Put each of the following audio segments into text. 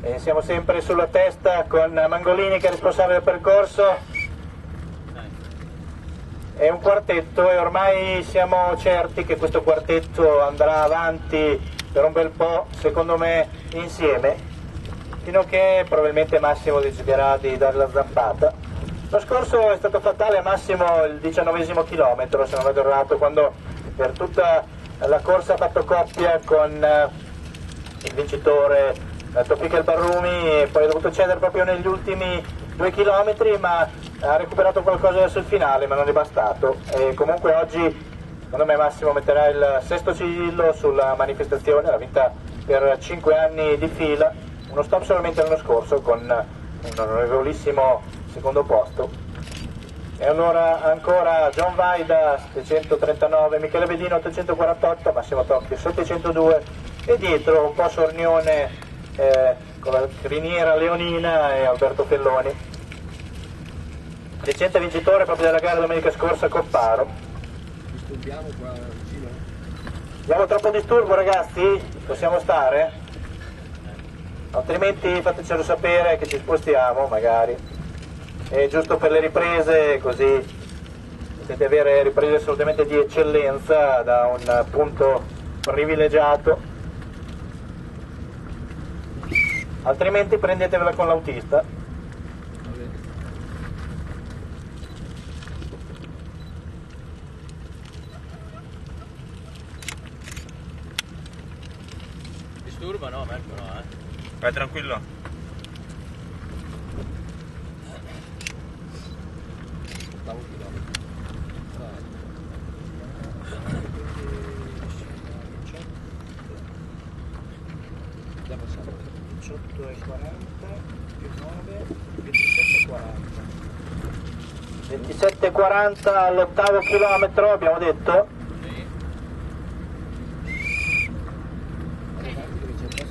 E siamo sempre sulla testa con Mangolini che è responsabile del percorso. È un quartetto e ormai siamo certi che questo quartetto andrà avanti per un bel po', secondo me, insieme, fino a che probabilmente Massimo deciderà di dare la zampata. Lo scorso è stato fatale a Massimo il 19° chilometro, se non vado errato, quando per tutta la corsa ha fatto coppia con il vincitore Tofik El Barrumi e poi ha dovuto cedere proprio negli ultimi 2 chilometri, ma ha recuperato qualcosa verso il finale, ma non è bastato. E comunque oggi, secondo me, Massimo metterà il 6° sigillo sulla manifestazione, l'ha vinta per 5 anni di fila, uno stop solamente l'anno scorso con un onorevolissimo secondo posto. E allora ancora John Vaida 739, Michele Bedino 848, Massimo Tocchio 702 e dietro un po' sornione con la criniera leonina e Alberto Felloni, recente vincitore proprio della gara domenica scorsa a Copparo. Disturbiamo qua vicino? Abbiamo troppo disturbo, ragazzi? Possiamo stare? Altrimenti fatecelo sapere che ci spostiamo magari. È giusto per le riprese, così potete avere riprese assolutamente di eccellenza da un punto privilegiato, altrimenti prendetevela con l'autista. Disturba? No, Marco, no, Vai tranquillo. Stavo chilometro. Già passato. 18,40 più 9, 27,40. 27,40 all'8° chilometro, abbiamo detto?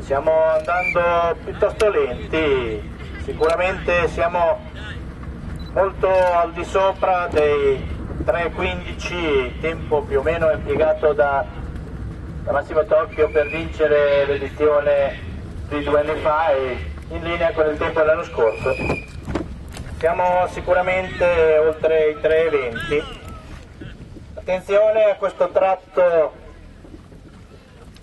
Stiamo andando piuttosto lenti, sicuramente siamo molto al di sopra dei 3,15, tempo più o meno impiegato da Massimo Tocchio per vincere l'edizione di 2 anni fa e in linea con il tempo dell'anno scorso. Siamo sicuramente oltre i 3,20. Attenzione a questo tratto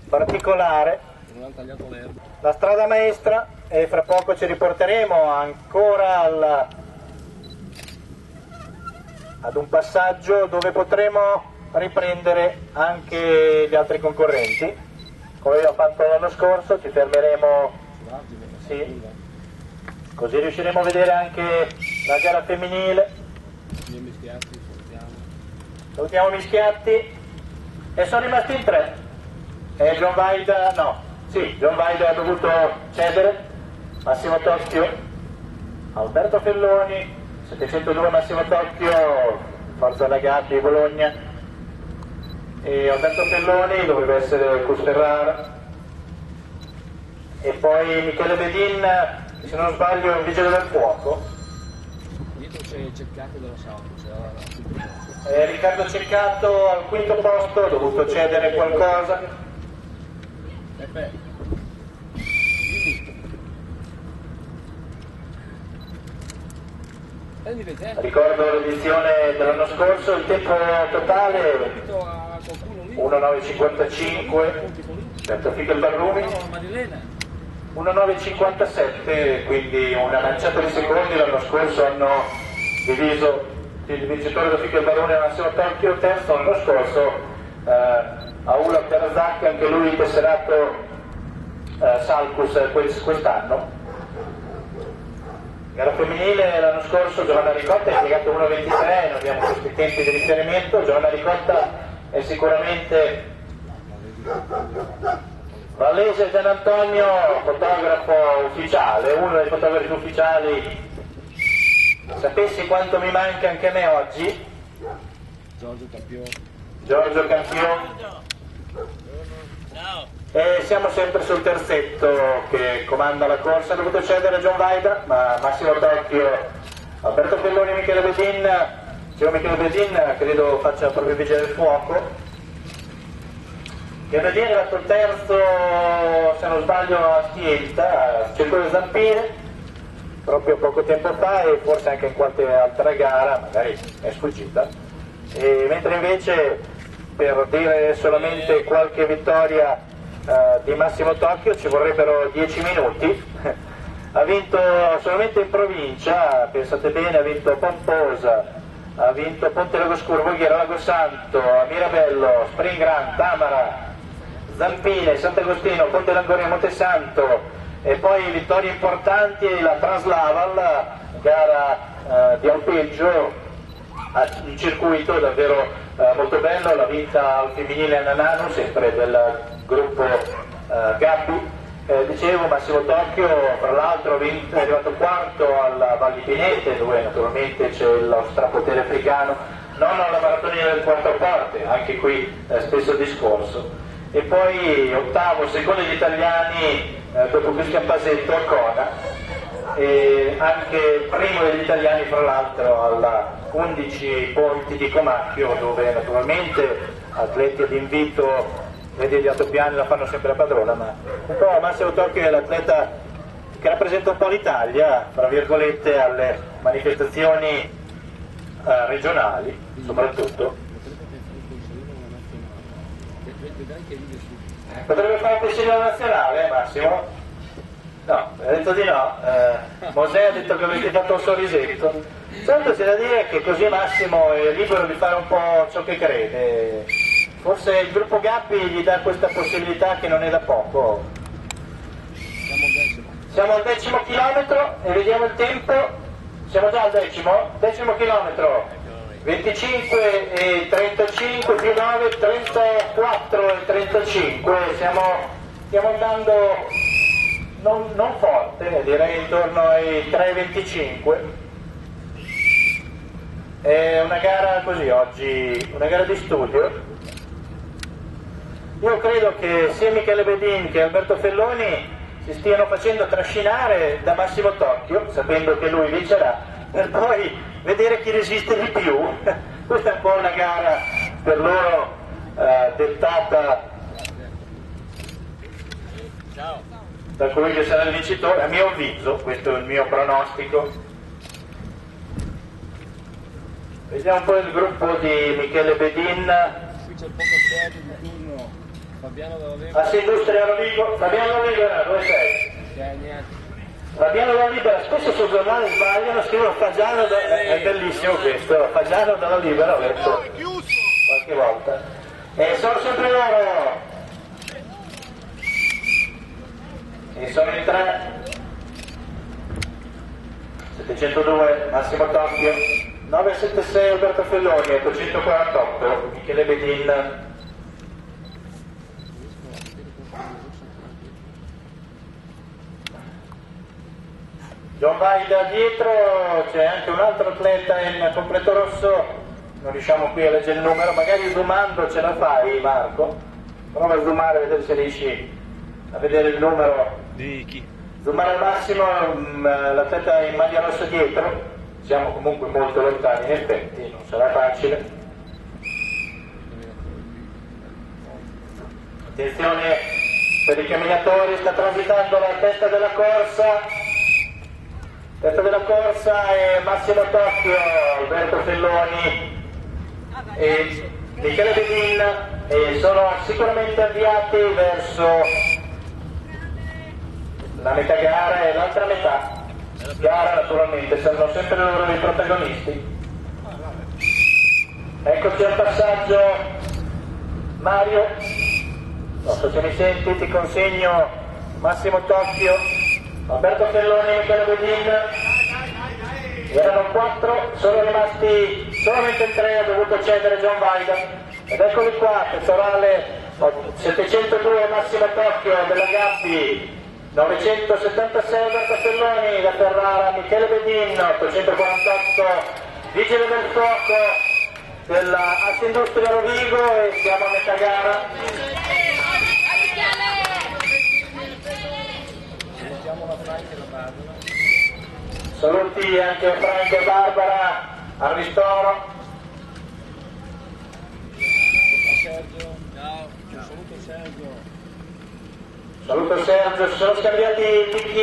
particolare, Non hanno tagliato l'erba. la strada maestra, e fra poco ci riporteremo ancora ad un passaggio dove potremo riprendere anche gli altri concorrenti. Come abbiamo fatto l'anno scorso, ci fermeremo, sì, così riusciremo a vedere anche la gara femminile. Io mischiati, salutiamo. Salutiamo Mischiatti e sono rimasti in 3. E John Vaida, no, sì, John Vaida ha dovuto cedere, Massimo Tocchio, Alberto Felloni, 702 Massimo Tocchio, Forza Ragazzi Bologna, e Alberto Felloni doveva essere Cusferrara, e poi Michele Bedin, che se non sbaglio è un vigile del fuoco. Dietro c'è il cercato della Sauro, Riccardo Ceccato al 5° posto, ha dovuto cedere qualcosa. Peppe. Prendi vedere. Ricordo l'edizione dell'anno scorso, il tempo totale A qualcuno lì. 1,955 per Tofik El Barrumi, No, Marilena. 1,957, quindi una manciata di secondi. L'anno scorso hanno diviso il vincitore Tofik El Barrumi e Massimo Tocchio, terzo l'anno scorso Aula Terzak, anche lui tesserato Salcus quest'anno. Gara femminile l'anno scorso Giovanna Ricotta ha impiegato 1,23, non abbiamo questi tempi di riferimento. Giovanna Ricotta è sicuramente Vallese Gian Antonio, fotografo ufficiale, uno dei fotografi ufficiali. Sapessi quanto mi manca anche a me oggi? Giorgio Campione. Giorgio Campione. E siamo sempre sul terzetto che comanda la corsa, ha dovuto cedere John Vaida, ma Massimo Tocchio, Alberto Felloni e Michele Bedin. Michele Bedin credo faccia proprio vigile del fuoco. Gabbiadini è arrivato terzo, se non sbaglio, a Stienta, circolo Zampine, proprio poco tempo fa, e forse anche in qualche altra gara, magari è sfuggita. E mentre invece, per dire solamente qualche vittoria di Massimo Tocchio, ci vorrebbero 10 minuti. Ha vinto solamente in provincia, pensate bene, ha vinto Pomposa, ha vinto Ponte Lago Scuro, Voghera, Lago Santo, Mirabello, Springrant, Tamara, Zampine, Sant'Agostino, Ponte Langoria, Montesanto, e poi vittorie importanti, la Translaval, gara di alpeggio, un circuito davvero molto bello, l'ha vinta al femminile a Nanano, sempre del gruppo Gabbi. Dicevo, Massimo Tocchio, fra l'altro è arrivato quarto alla Val di Pinete, dove naturalmente c'è lo strapotere africano, non alla Marattonia del Quattroporte, anche qui stesso discorso. E poi ottavo, secondo gli italiani, dopo Cristian Pasetto a Kona, e anche primo degli italiani fra l'altro alla 11 Ponti di Comacchio, dove naturalmente atleti ad invito, vedi gli altopiani la fanno sempre la padrona, ma un po' Massimo Tocchio è l'atleta che rappresenta un po' l'Italia, fra virgolette, alle manifestazioni regionali soprattutto. Potrebbe fare un consiglio nazionale, Massimo? No, ha detto di no. Mosè ha detto che avete fatto un sorrisetto. Certo, c'è da dire che così Massimo è libero di fare un po' ciò che crede. Forse il gruppo Gappi gli dà questa possibilità che non è da poco. Siamo al 10° chilometro e vediamo il tempo. Siamo già al 10° chilometro. 25 e 35 più 9, 34 e 35. Stiamo andando non forte, direi intorno ai 3,25. È una gara così oggi, una gara di studio. Io credo che sia Michele Bedin che Alberto Felloni si stiano facendo trascinare da Massimo Tocchio, sapendo che lui vincerà, per poi vedere chi resiste di più. Questa è un po' una gara per loro dettata da colui che sarà il vincitore, a mio avviso, questo è il mio pronostico. Vediamo un po' il gruppo di Michele Bedin. Qui c'è il poco Sergio di turno, Fabiano Dalla Libera. Assindustria Rovigo, Fabiano Dalla Libera, dove sei? Fabiano Dalla Libera, spesso sul giornale sbagliano, scrivono Fagiano, è bellissimo questo, Fagiano Dalla Libera, ho letto qualche volta. E sono sempre loro. E sono in 3. 702 Massimo Tocchio, 976 Alberto Felloni, 848 Michele Bedin. John Vaida dietro, c'è anche un altro atleta in completo rosso, non riusciamo qui a leggere il numero, magari zoomando ce la fai Marco? Prova a zoomare, vedere se riesci a vedere il numero. Di chi? Zoomare al massimo l'atleta in maglia rossa dietro, siamo comunque molto lontani in effetti, non sarà facile. Attenzione per i camminatori, sta transitando la testa della corsa. Testa della corsa è Massimo Tocchio, Alberto Felloni e Michele Bedin, e sono sicuramente avviati verso la metà gara e l'altra metà gara, naturalmente saranno sempre loro i protagonisti. Eccoci al passaggio. Mario, non so se mi senti, ti consegno Massimo Tocchio, Alberto Felloni e Michele Bedin. Erano 4, sono rimasti solamente 3, ha dovuto cedere John Vaida. Ed eccoli qua, pettorale 702 Massimo Tocchio della Gabbi, 976 Alberto Felloni da Ferrara, Michele Bedin, 848 Vigile del Fuoco della Assindustria Rovigo, e siamo a metà gara. Salutiamo la Franca e la Barbara. Saluti anche a Franca e Barbara al ristoro. Sergio, ciao. Un saluto Sergio. Saluto Sergio, si sono scambiati i bicchieri.